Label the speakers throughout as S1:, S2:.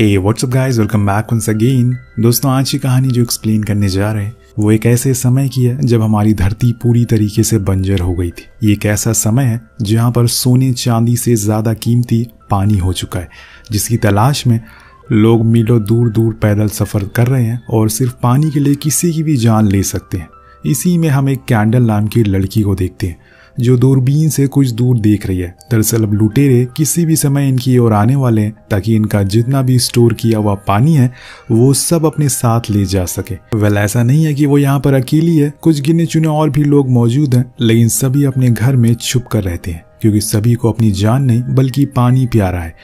S1: हे what's up guys, welcome back once again. दोस्तों, आज की कहानी जो एक्सप्लेन करने जा रहे हैं वो एक ऐसे समय की है जब हमारी धरती पूरी तरीके से बंजर हो गई थी। ये एक ऐसा समय है जहाँ पर सोने चांदी से ज़्यादा कीमती पानी हो चुका है, जिसकी तलाश में लोग मीलों दूर दूर पैदल सफ़र कर रहे हैं और सिर्फ पानी के लिए किसी की भी जान ले सकते हैं। इसी में हम एक कैंडल नाम की लड़की को देखते हैं जो दूरबीन से कुछ दूर देख रही है। दरअसल अब लुटेरे किसी भी समय इनकी ओर आने वाले हैं ताकि इनका जितना भी स्टोर किया हुआ पानी है वो सब अपने साथ ले जा सके। वेल, ऐसा नहीं है कि वो यहाँ पर अकेली है, कुछ गिने चुने और भी लोग मौजूद हैं, लेकिन सभी अपने घर में छुप कर रहते हैं क्योंकि सभी को अपनी जान नहीं बल्कि पानी प्यारा है।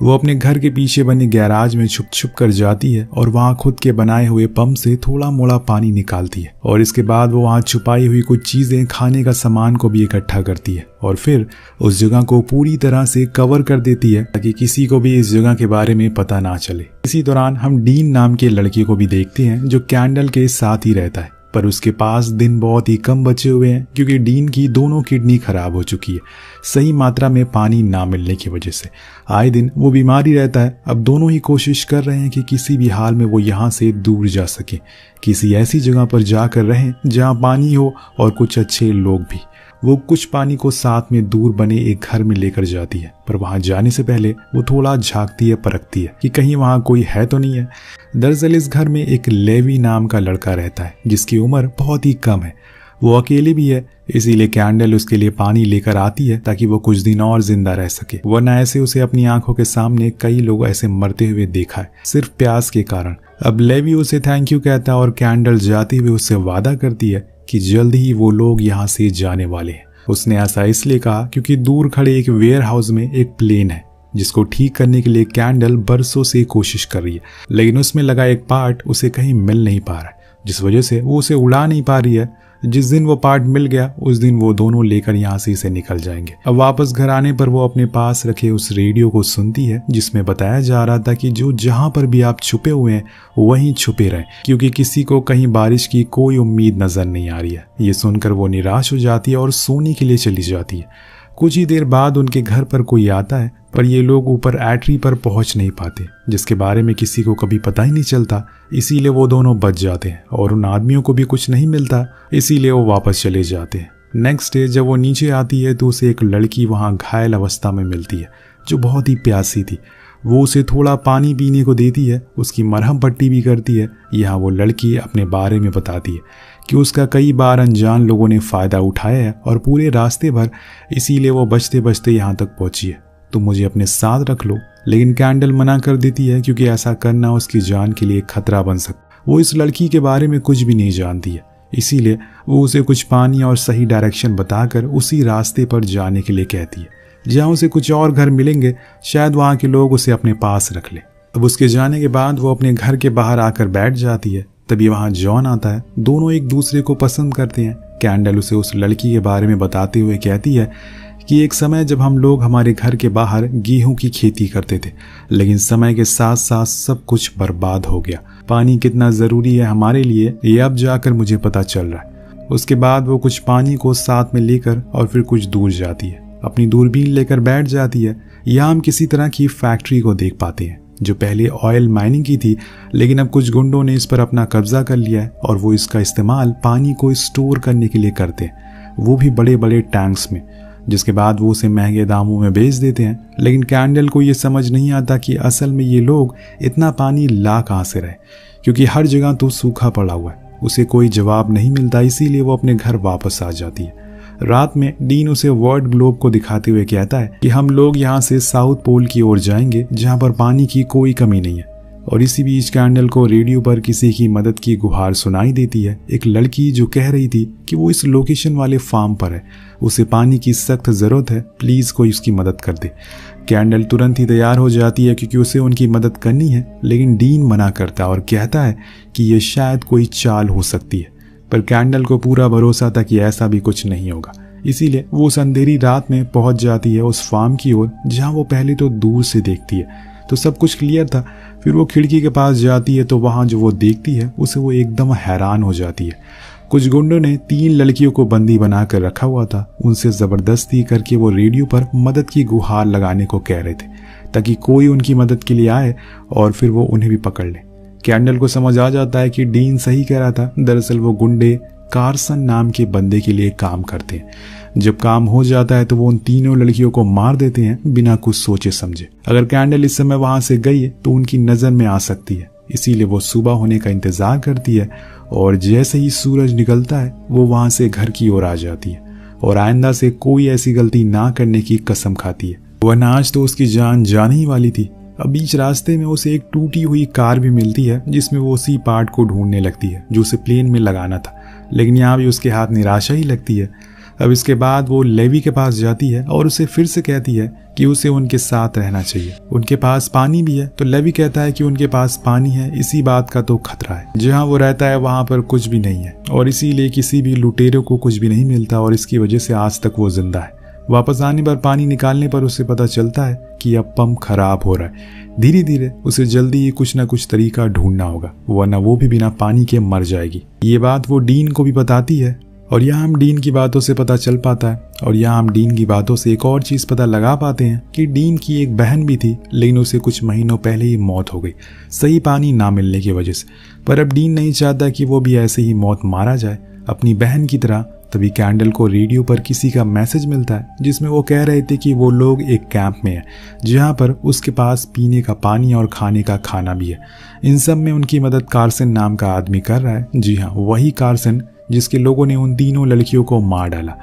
S1: वो अपने घर के पीछे बने गैराज में छुप छुप कर जाती है और वहाँ खुद के बनाए हुए पंप से थोड़ा मोड़ा पानी निकालती है और इसके बाद वो वहाँ छुपाई हुई कुछ चीजें, खाने का सामान को भी इकट्ठा करती है और फिर उस जगह को पूरी तरह से कवर कर देती है ताकि किसी को भी इस जगह के बारे में पता ना चले। इसी दौरान हम डीन नाम के लड़के को भी देखते हैं जो कैंडल के साथ ही रहता है, पर उसके पास दिन बहुत ही कम बचे हुए हैं क्योंकि डीन की दोनों किडनी खराब हो चुकी है, सही मात्रा में पानी ना मिलने की वजह से। आए दिन वो बीमारी रहता है। अब दोनों ही कोशिश कर रहे हैं कि किसी भी हाल में वो यहाँ से दूर जा सके, किसी ऐसी जगह पर जाकर रहें जहाँ पानी हो और कुछ अच्छे लोग भी। वो कुछ पानी को साथ में दूर बने एक घर में लेकर जाती है, पर वहां जाने से पहले वो थोड़ा झांकती है, परखती है कि कहीं वहां कोई है तो नहीं है। दरअसल इस घर में एक लेवी नाम का लड़का रहता है जिसकी उम्र बहुत ही कम है। वो अकेले भी है, इसीलिए कैंडल उसके लिए पानी लेकर आती है ताकि वो कुछ दिन और जिंदा रह सके, वरना ऐसे उसे अपनी आंखों के सामने कई लोग ऐसे मरते हुए देखा है सिर्फ प्यास के कारण। अब लेवी उसे थैंक यू कहता है और कैंडल जाते हुए उससे वादा करती है कि जल्द ही वो लोग यहाँ से जाने वाले हैं। उसने ऐसा इसलिए कहा क्योंकि दूर खड़े एक वेयर हाउस में एक प्लेन है जिसको ठीक करने के लिए कैंडल बरसों से कोशिश कर रही है, लेकिन उसमें लगा एक पार्ट उसे कहीं मिल नहीं पा रहा है, जिस वजह से वो उसे उड़ा नहीं पा रही है। जिस दिन वो पार्ट मिल गया उस दिन वो दोनों लेकर यहाँ से इसे निकल जाएंगे। अब वापस घर आने पर वो अपने पास रखे उस रेडियो को सुनती है जिसमें बताया जा रहा था कि जो जहाँ पर भी आप छुपे हुए हैं वहीं छुपे रहें क्योंकि किसी को कहीं बारिश की कोई उम्मीद नजर नहीं आ रही है। ये सुनकर वो निराश हो जाती है और सोने के लिए चली जाती है। कुछ ही देर बाद उनके घर पर कोई आता है, पर ये लोग ऊपर एट्री पर पहुंच नहीं पाते जिसके बारे में किसी को कभी पता ही नहीं चलता, इसीलिए वो दोनों बच जाते हैं और उन आदमियों को भी कुछ नहीं मिलता, इसीलिए वो वापस चले जाते हैं। नेक्स्ट डे जब वो नीचे आती है तो उसे एक लड़की वहाँ घायल अवस्था में मिलती है जो बहुत ही प्यासी थी। वो उसे थोड़ा पानी पीने को देती है, उसकी मरहम पट्टी भी करती है। यहाँ वो लड़की अपने बारे में बताती है कि उसका कई बार अनजान लोगों ने फ़ायदा उठाया है और पूरे रास्ते भर, इसीलिए वो बचते बचते यहाँ तक पहुँची है। तो मुझे अपने साथ रख लो, लेकिन कैंडल मना कर देती है क्योंकि ऐसा करना उसकी जान के लिए खतरा बन सकता। वो इस लड़की के बारे में कुछ भी नहीं जानती है, इसीलिए वो उसे कुछ पानी और सही डायरेक्शन बताकर उसी रास्ते पर जाने के लिए कहती है जहाँ उसे कुछ और घर मिलेंगे, शायद वहाँ के लोग उसे अपने पास रख ले। अब उसके जाने के बाद वो अपने घर के बाहर आकर बैठ जाती है। तभी वहाँ जॉन आता है। दोनों एक दूसरे को पसंद करते हैं। कैंडल उसे उस लड़की के बारे में बताते हुए कहती है कि एक समय जब हम लोग हमारे घर के बाहर गेहूं की खेती करते थे, लेकिन समय के साथ साथ सब कुछ बर्बाद हो गया। पानी कितना ज़रूरी है हमारे लिए ये अब जाकर मुझे पता चल रहा है। उसके बाद वो कुछ पानी को साथ में लेकर और फिर कुछ दूर जाती है, अपनी दूरबीन लेकर बैठ जाती है। यहाँ हम किसी तरह की फैक्ट्री को देख पाते हैं जो पहले ऑयल माइनिंग की थी, लेकिन अब कुछ गुंडों ने इस पर अपना कब्जा कर लिया है और वो इसका इस्तेमाल पानी को स्टोर करने के लिए करते हैं, वो भी बड़े बड़े टैंक्स में, जिसके बाद वो उसे महंगे दामों में बेच देते हैं। लेकिन कैंडल को ये समझ नहीं आता कि असल में ये लोग इतना पानी ला कहाँ से रहे, क्योंकि हर जगह तो सूखा पड़ा हुआ है। उसे कोई जवाब नहीं मिलता, इसीलिए वो अपने घर वापस आ जाती है। रात में डीन उसे वर्ल्ड ग्लोब को दिखाते हुए कहता है कि हम लोग यहाँ से साउथ पोल की ओर जाएंगे जहाँ पर पानी की कोई कमी नहीं है। और इसी बीच कैंडल को रेडियो पर किसी की मदद की गुहार सुनाई देती है, एक लड़की जो कह रही थी कि वो इस लोकेशन वाले फार्म पर है, उसे पानी की सख्त ज़रूरत है, प्लीज़ कोई उसकी मदद कर दे। कैंडल तुरंत ही तैयार हो जाती है क्योंकि उसे उनकी मदद करनी है, लेकिन डीन मना करता है और कहता है कि यह शायद कोई चाल हो सकती है। पर कैंडल को पूरा भरोसा था कि ऐसा भी कुछ नहीं होगा, इसीलिए वो उस अंधेरी रात में पहुंच जाती है उस फार्म की ओर जहाँ वो पहले तो दूर से देखती है तो सब कुछ क्लियर था। फिर वो खिड़की के पास जाती है तो वहाँ जो वो देखती है उसे वो एकदम हैरान हो जाती है। कुछ गुंडों ने 3 लड़कियों को बंदी बनाकर रखा हुआ था, उनसे जबरदस्ती करके वो रेडियो पर मदद की गुहार लगाने को कह रहे थे ताकि कोई उनकी मदद के लिए आए और फिर वो उन्हें भी पकड़ ले। कैंडल को समझ आ जाता है कि डीन सही कह रहा था। दरअसल वो गुंडे कार्सन नाम के बंदे के लिए काम करते हैं। जब काम हो जाता है तो वो उन तीनों लड़कियों को मार देते हैं बिना कुछ सोचे समझे। अगर कैंडल इस समय वहां से गई तो उनकी नजर में आ सकती है, इसीलिए वो सुबह होने का इंतजार करती है और जैसे ही सूरज निकलता है वो वहां से घर की ओर आ जाती है और आइंदा से कोई ऐसी गलती ना करने की कसम खाती है। वरना आज तो उसकी जान जाने ही वाली थी। अब बीच रास्ते में उसे एक टूटी हुई कार भी मिलती है जिसमें वो उसी पार्ट को ढूंढने लगती है जो उसे प्लेन में लगाना था, लेकिन यहाँ भी उसके हाथ निराशा ही लगती है। अब इसके बाद वो लेवी के पास जाती है और उसे फिर से कहती है कि उसे उनके साथ रहना चाहिए। उनके पास पानी भी है तो लेवी कहता है कि उनके पास पानी है, इसी बात का तो खतरा है। जहाँ वो रहता है वहां पर कुछ भी नहीं है और इसीलिए किसी भी लुटेरे को कुछ भी नहीं मिलता और इसकी वजह से आज तक वो जिंदा है। वापस आने पर पानी निकालने पर उसे पता चलता है कि अब पंप खराब हो रहा है। धीरे धीरे उसे जल्दी ही कुछ ना कुछ तरीका ढूंढना होगा, वरना वो भी बिना पानी के मर जाएगी। ये बात वो डीन को भी बताती है और यहाँ हम डीन की बातों से पता चल पाता है और यहाँ हम डीन की बातों से एक और चीज पता लगा पाते हैं कि डीन की एक बहन भी थी, लेकिन उसे कुछ महीनों पहले ही मौत हो गई सही पानी ना मिलने की वजह से। पर अब डीन नहीं चाहता कि वो भी ऐसे ही मौत मारा जाए अपनी बहन की तरह। तभी कैंडल को रेडियो पर किसी का मैसेज मिलता है जिसमें वो कह रहे थे कि वो लोग एक कैंप में है जहाँ पर उसके पास पीने का पानी और खाने का खाना भी है। इन सब में उनकी मदद कार्सन नाम का आदमी कर रहा है। जी हाँ, वही कार्सन जिसके लोगों ने उन तीनों लड़कियों को मार डाला।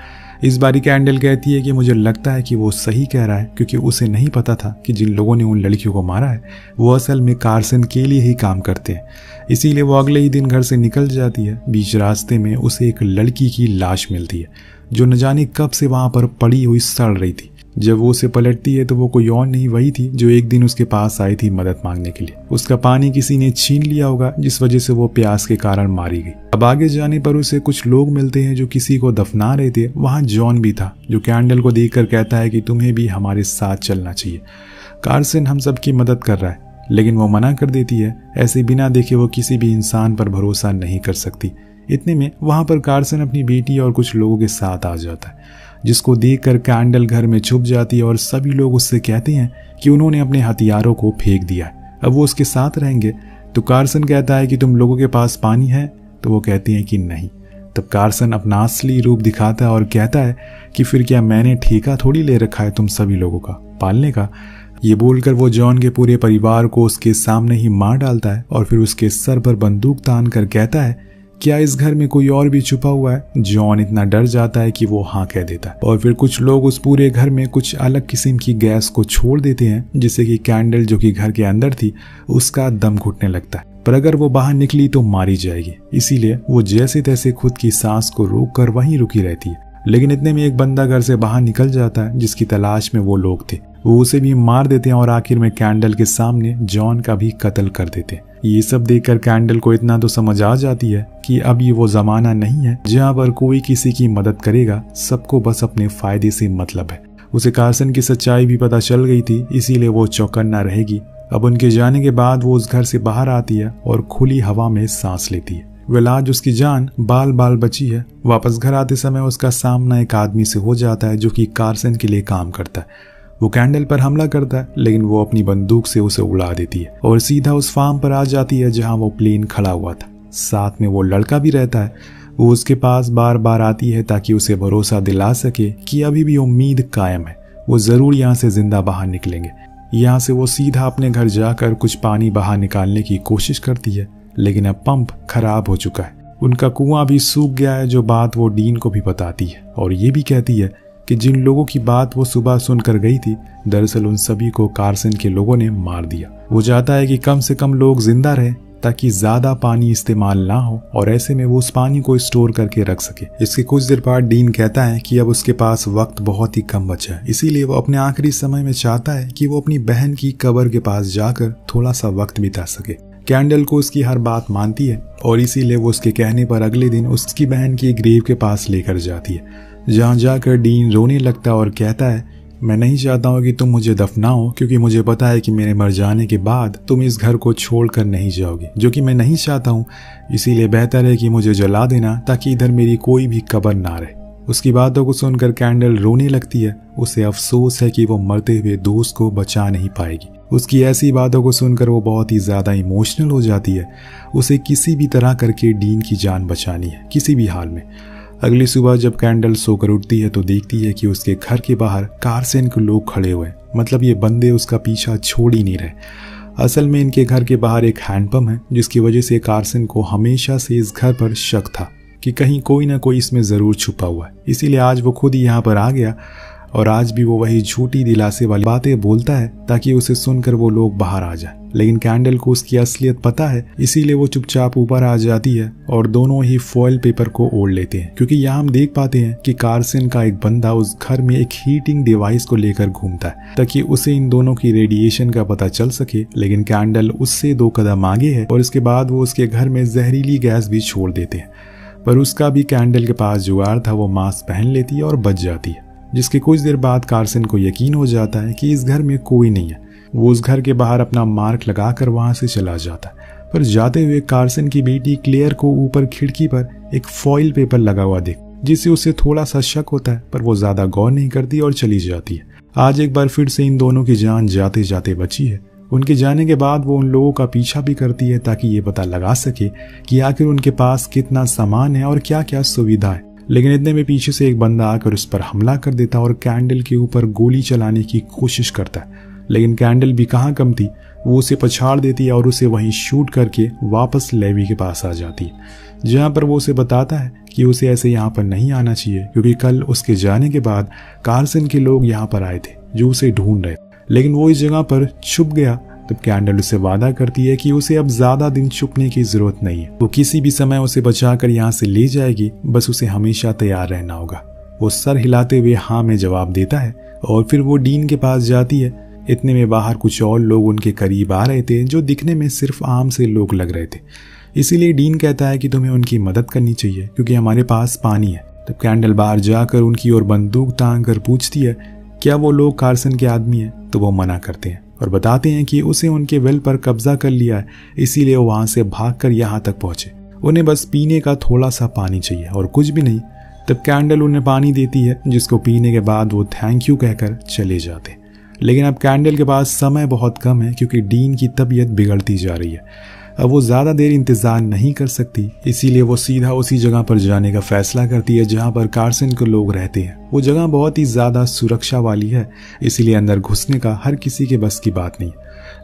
S1: इस बारी कैंडल कहती है कि मुझे लगता है कि वो सही कह रहा है, क्योंकि उसे नहीं पता था कि जिन लोगों ने उन लड़कियों को मारा है वो असल में कार्सन के लिए ही काम करते हैं। इसीलिए वो अगले ही दिन घर से निकल जाती है। बीच रास्ते में उसे एक लड़की की लाश मिलती है जो न जाने कब से वहां पर पड़ी हुई सड़ रही थी। जब वो उसे पलटती है तो वो कोई और नहीं वही थी जो एक दिन उसके पास आई थी मदद मांगने के लिए। उसका पानी किसी ने छीन लिया होगा जिस वजह से वो प्यास के कारण मारी गई। अब आगे जाने पर उसे कुछ लोग मिलते हैं जो किसी को दफना रहे थे। वहां जॉन भी था जो कैंडल को देखकर कहता है कि तुम्हें भी हमारे साथ चलना चाहिए। कार्सन हम सबकी मदद कर रहा है, लेकिन वो मना कर देती है। ऐसे बिना देखे वो किसी भी इंसान पर भरोसा नहीं कर सकती। इतने में वहां पर कार्सन अपनी बेटी और कुछ लोगों के साथ आ जाता है, जिसको देखकर कैंडल घर में छुप जाती है और सभी लोग उससे कहते हैं कि उन्होंने अपने हथियारों को फेंक दिया है, अब वो उसके साथ रहेंगे। तो कार्सन कहता है कि तुम लोगों के पास पानी है? तो वो कहती हैं कि नहीं। तब कार्सन अपना असली रूप दिखाता है और कहता है कि फिर क्या मैंने ठेका थोड़ी ले रखा है तुम सभी लोगों का पालने का। ये बोलकर वो जॉन के पूरे परिवार को उसके सामने ही मार डालता है और फिर उसके सर पर बंदूक तान कर कहता है, क्या इस घर में कोई और भी छुपा हुआ है? जॉन इतना डर जाता है कि वो हाँ कह देता है और फिर कुछ लोग उस पूरे घर में कुछ अलग किस्म की गैस को छोड़ देते हैं, जिससे कि कैंडल जो कि घर के अंदर थी उसका दम घुटने लगता है। पर अगर वो बाहर निकली तो मारी जाएगी, इसीलिए वो जैसे तैसे खुद की सांस को रोक कर वहीं रुकी रहती है। लेकिन इतने में एक बंदा घर से बाहर निकल जाता है जिसकी तलाश में वो लोग थे। वो उसे भी मार देते हैं और आखिर में कैंडल के सामने जॉन का भी कत्ल कर देते हैं। ये सब देखकर कैंडल को इतना तो समझ आ जाती है कि अब ये वो जमाना नहीं है जहाँ पर कोई किसी की मदद करेगा, सबको बस अपने फायदे से मतलब है। उसे कार्सन की सच्चाई भी पता चल गई थी, इसीलिए वो चौकन्ना रहेगी। अब उनके जाने के बाद वो उस घर से बाहर आती है और खुली हवा में सांस लेती है। वेल आज उसकी जान बाल बाल बची है। वापस घर आते समय उसका सामना एक आदमी से हो जाता है जो कि कार्सन के लिए काम करता है। वो कैंडल पर हमला करता है, लेकिन वो अपनी बंदूक से उसे उड़ा देती है और सीधा उस फार्म पर आ जाती है जहां वो प्लेन खड़ा हुआ था। साथ में वो लड़का भी रहता है। वो उसके पास बार बार आती है ताकि उसे भरोसा दिला सके कि अभी भी उम्मीद कायम है, वो जरूर यहाँ से जिंदा बाहर निकलेंगे। यहाँ से वो सीधा अपने घर जाकर कुछ पानी बाहर निकालने की कोशिश करती है, लेकिन अब पंप खराब हो चुका है। उनका कुआं भी सूख गया है, जो बात वो डीन को भी बताती है और ये भी कहती है कि जिन लोगों की बात वो सुबह सुनकर गई थी, दरअसल उन सभी को कार्सन के लोगों ने मार दिया। वो चाहता है कि कम से कम लोग जिंदा रहें ताकि ज्यादा पानी इस्तेमाल ना हो और ऐसे में वो उस पानी को स्टोर करके रख सके। इसके कुछ देर बाद डीन कहता है कि अब उसके पास वक्त बहुत ही कम बचा है, इसीलिए वो अपने आखिरी समय में चाहता है कि वो अपनी बहन की कब्र के पास जाकर थोड़ा सा वक्त बिता सके। कैंडल को उसकी हर बात मानती है और इसीलिए वो उसके कहने पर अगले दिन उसकी बहन की ग्रेव के पास लेकर जाती है, जहाँ जाकर डीन रोने लगता है और कहता है, मैं नहीं चाहता हूँ कि तुम मुझे दफनाओ, क्योंकि मुझे पता है कि मेरे मर जाने के बाद तुम इस घर को छोड़कर नहीं जाओगे, जो कि मैं नहीं चाहता हूँ। इसीलिए बेहतर है कि मुझे जला देना ताकि इधर मेरी कोई भी कब्र ना रहे। उसकी बातों को सुनकर कैंडल रोने लगती है। उसे अफसोस है कि वो मरते हुए दोस्त को बचा नहीं पाएगी। उसकी ऐसी बातों को सुनकर वो बहुत ही ज़्यादा इमोशनल हो जाती है। उसे किसी भी तरह करके डीन की जान बचानी है, किसी भी हाल में। अगली सुबह जब कैंडल सोकर उठती है तो देखती है कि उसके घर के बाहर कार्सन के लोग खड़े हुए हैं। मतलब ये बंदे उसका पीछा छोड़ ही नहीं रहे। असल में इनके घर के बाहर एक हैंडपंप है, जिसकी वजह से कार्सन को हमेशा से इस घर पर शक था कि कहीं कोई ना कोई इसमें ज़रूर छुपा हुआ है। इसीलिए आज वो खुद ही यहाँ पर आ गया और आज भी वो वही झूठी दिलासे वाली बातें बोलता है ताकि उसे सुनकर वो लोग बाहर आ जाए। लेकिन कैंडल को उसकी असलियत पता है, इसीलिए वो चुपचाप ऊपर आ जाती है और दोनों ही फॉइल पेपर को ओढ़ लेते हैं। क्योंकि यहाँ हम देख पाते हैं कि कार्सन का एक बंदा उस घर में एक हीटिंग डिवाइस को लेकर घूमता है ताकि उसे इन दोनों की रेडिएशन का पता चल सके। लेकिन कैंडल उससे 2 कदम आगे है और इसके बाद वो उसके घर में जहरीली गैस भी छोड़ देते हैं। पर उसका भी कैंडल के पास जुगाड़ था। वो मास्क पहन लेती है और बच जाती है, जिसके कुछ देर बाद कार्सन को यकीन हो जाता है कि इस घर में कोई नहीं है। वो उस घर के बाहर अपना मार्क लगाकर वहां से चला जाता है। पर जाते हुए कार्सन की बेटी क्लेयर को ऊपर खिड़की पर एक फॉइल पेपर लगा हुआ देख, जिससे उसे थोड़ा सा शक होता है, पर वो ज्यादा गौर नहीं करती और चली जाती है। आज एक बार फिर से इन दोनों की जान जाते जाते बची है। उनके जाने के बाद वो उन लोगों का पीछा भी करती है ताकि ये पता लगा सके कि आखिर उनके पास कितना सामान है और क्या क्या सुविधा है। लेकिन इतने में पीछे से एक बंदा आकर उस पर हमला कर देता और कैंडल के ऊपर गोली चलाने की कोशिश करता है। लेकिन कैंडल भी कहाँ कम थी, वो उसे पछाड़ देती है और उसे वहीं शूट करके वापस लेवी के पास आ जाती है, जहाँ पर वो उसे बताता है कि उसे ऐसे यहाँ पर नहीं आना चाहिए, क्योंकि कल उसके जाने के बाद कार्सन के लोग यहाँ पर आए थे जो उसे ढूंढ रहे। लेकिन वो इस जगह पर छुप गया। तब कैंडल उसे वादा करती है कि उसे अब ज्यादा दिन छुपने की जरूरत नहीं है। वो किसी भी समय उसे बचाकर यहाँ से ले जाएगी, बस उसे हमेशा तैयार रहना होगा। वो सर हिलाते हुए हाँ में जवाब देता है और फिर वो डीन के पास जाती है। इतने में बाहर कुछ और लोग उनके करीब आ रहे थे जो दिखने में सिर्फ आम से लोग लग रहे थे। इसीलिए डीन कहता है कि तुम्हें उनकी मदद करनी चाहिए क्योंकि हमारे पास पानी है। तब कैंडल बाहर जाकर उनकी ओर बंदूक तान कर पूछती है क्या वो लोग कार्सन के आदमी हैं, तो वो मना करते हैं और बताते हैं कि उसे उनके वेल पर कब्जा कर लिया है, इसीलिए वो वहां से भागकर यहाँ तक पहुंचे। उन्हें बस पीने का थोड़ा सा पानी चाहिए और कुछ भी नहीं। तब कैंडल उन्हें पानी देती है, जिसको पीने के बाद वो थैंक यू कहकर चले जाते। लेकिन अब कैंडल के पास समय बहुत कम है क्योंकि डीन की तबीयत बिगड़ती जा रही है। अब वो ज़्यादा देर इंतज़ार नहीं कर सकती, इसीलिए वो सीधा उसी जगह पर जाने का फैसला करती है जहाँ पर कार्सन के लोग रहते हैं। वो जगह बहुत ही ज़्यादा सुरक्षा वाली है, इसीलिए अंदर घुसने का हर किसी के बस की बात नहीं।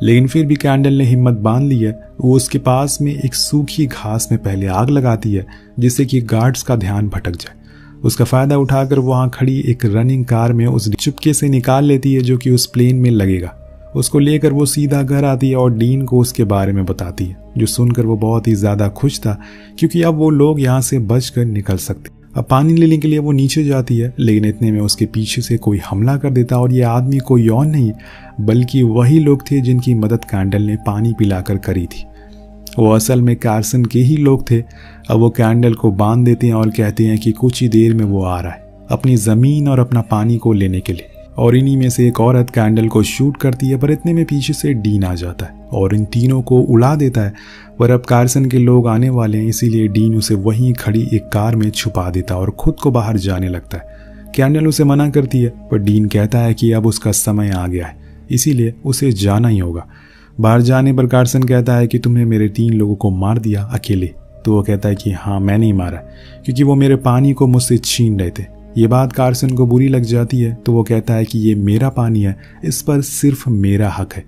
S1: लेकिन फिर भी कैंडल ने हिम्मत बांध ली है। वो उसके पास में एक सूखी घास में पहले आग लगाती है जिससे कि गार्ड्स का ध्यान भटक जाए। उसका फ़ायदा उठाकर वहाँ खड़ी एक रनिंग कार में उस चुपके से निकाल लेती है जो कि उस प्लेन में लगेगा। उसको लेकर वो सीधा घर आती है और डीन को उसके बारे में बताती है, जो सुनकर वो बहुत ही ज़्यादा खुश था क्योंकि अब वो लोग यहाँ से बचकर निकल सकते। अब पानी लेने के लिए वो नीचे जाती है, लेकिन इतने में उसके पीछे से कोई हमला कर देता और ये आदमी कोई और नहीं बल्कि वही लोग थे जिनकी मदद कैंडल ने पानी पिलाकर करी थी। वो असल में कार्सन के ही लोग थे। अब वो कैंडल को बांध देते हैं और कहते हैं कि कुछ ही देर में वो आ रहा है अपनी ज़मीन और अपना पानी को लेने के लिए। और इन्हीं में से एक औरत कैंडल को शूट करती है, पर इतने में पीछे से डीन आ जाता है और इन तीनों को उड़ा देता है। पर अब कार्सन के लोग आने वाले हैं, इसीलिए डीन उसे वहीं खड़ी एक कार में छुपा देता है और खुद को बाहर जाने लगता है। कैंडल उसे मना करती है, पर डीन कहता है कि अब उसका समय आ गया है, इसीलिए उसे जाना ही होगा। बाहर जाने पर कार्सन कहता है कि तुमने मेरे 3 लोगों को मार दिया अकेले। तो वो कहता है कि हाँ मैंने ही मारा, क्योंकि वो मेरे पानी को मुझसे छीन रहे थे। ये बात कार्सन को बुरी लग जाती है, तो वो कहता है कि ये मेरा पानी है, इस पर सिर्फ मेरा हक है।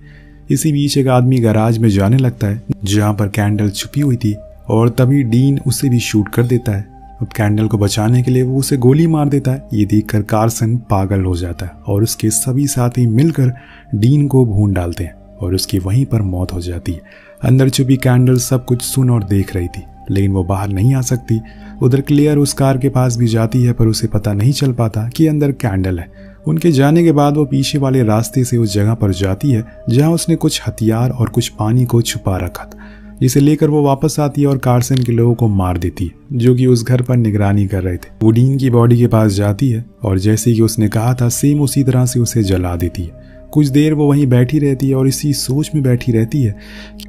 S1: इसी बीच एक आदमी गैराज में जाने लगता है जहाँ पर कैंडल छुपी हुई थी और तभी डीन उसे भी शूट कर देता है। अब कैंडल को बचाने के लिए वो उसे गोली मार देता है। ये देखकर कार्सन पागल हो जाता है और उसके सभी साथी मिलकर डीन को भून डालते हैं और उसकी वहीं पर मौत हो जाती है। अंदर छुपी कैंडल सब कुछ सुन और देख रही थी, लेकिन वो बाहर नहीं आ सकती। उधर क्लेयर उस कार के पास भी जाती है, पर उसे पता नहीं चल पाता कि अंदर कैंडल है। उनके जाने के बाद वो पीछे वाले रास्ते से उस जगह पर जाती है जहां उसने कुछ हथियार और कुछ पानी को छुपा रखा था, जिसे लेकर वो वापस आती है और कार्सन के लोगों को मार देती है जो कि उस घर पर निगरानी कर रहे थे। वो डीन की बॉडी के पास जाती है और जैसे कि उसने कहा था सेम उसी तरह से उसे जला देती है। कुछ देर वो वहीं बैठी रहती है और इसी सोच में बैठी रहती है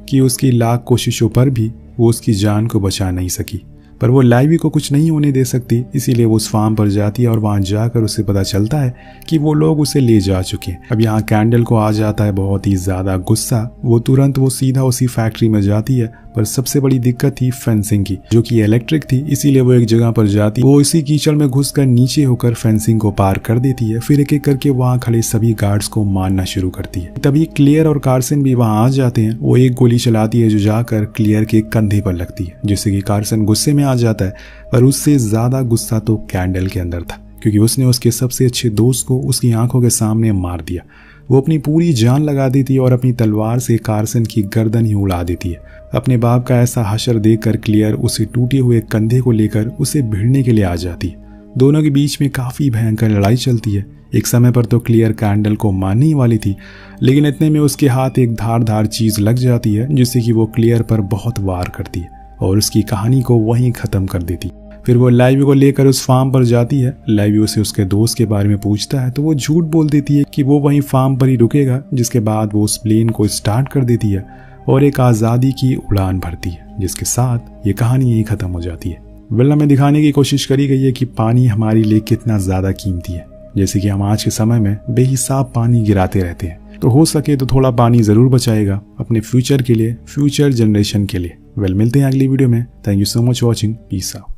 S1: कि उसकी लाख कोशिशों पर भी वो उसकी जान को बचा नहीं सकी। पर वो लाइवी को कुछ नहीं होने दे सकती, इसीलिए वो उस फार्म पर जाती है और वहां जाकर उसे पता चलता है कि वो लोग उसे ले जा चुके हैं। अब यहाँ कैंडल को आ जाता है बहुत ही ज्यादा गुस्सा। वो सीधा उसी फैक्ट्री में जाती है, पर सबसे बड़ी दिक्कत थी फेंसिंग की, जो कि इलेक्ट्रिक थी, इसीलिए वो एक जगह पर जाती। वो इसी कीचड़ में घुसकर नीचे होकर फेंसिंग को पार कर देती है। फिर एक एक करके वहाँ खड़े सभी गार्ड्स को मारना शुरू करती है। तभी क्लियर और कार्सन भी वहाँ आ जाते हैं। वो एक गोली चलाती है जो जाकर क्लियर के कंधे पर लगती है, जिससे कि कार्सन गुस्से में आ जाता है। पर उससे ज्यादा गुस्सा तो कैंडल के अंदर था, क्योंकि उसने उसके सबसे अच्छे दोस्त को उसकी आंखों के सामने मार दिया। वो अपनी पूरी जान लगा देती है और अपनी तलवार से कार्सन की गर्दन ही उड़ा देती है। अपने बाप का ऐसा हशर देखकर क्लियर उसे टूटे हुए कंधे को लेकर उसे भिड़ने के लिए आ जाती है। दोनों के बीच में काफी भयंकर लड़ाई चलती है। एक समय पर तो क्लियर कैंडल को मारने ही वाली थी, लेकिन इतने में उसके हाथ एक धारदार चीज लग जाती है, जिससे कि वो क्लियर पर बहुत वार करती है और उसकी कहानी को वहीं खत्म कर देती। फिर वो लाइवी को लेकर उस फार्म पर जाती है। लाइवी उसे उसके दोस्त के बारे में पूछता है तो वो झूठ बोल देती है कि वो वहीं फार्म पर ही रुकेगा। जिसके बाद वो उस प्लेन को स्टार्ट कर देती है और एक आज़ादी की उड़ान भरती है, जिसके साथ ये कहानी यहीं खत्म हो जाती है। वेल, हमें दिखाने की कोशिश करी गई है कि पानी हमारे लिए कितना ज़्यादा कीमती है। जैसे कि हम आज के समय में बेहिसाब पानी गिराते रहते हैं, तो हो सके तो थोड़ा पानी ज़रूर बचाएगा अपने फ्यूचर के लिए, फ्यूचर जनरेशन के लिए। वेल, मिलते हैं अगली वीडियो में। Thank you so much watching. Peace out.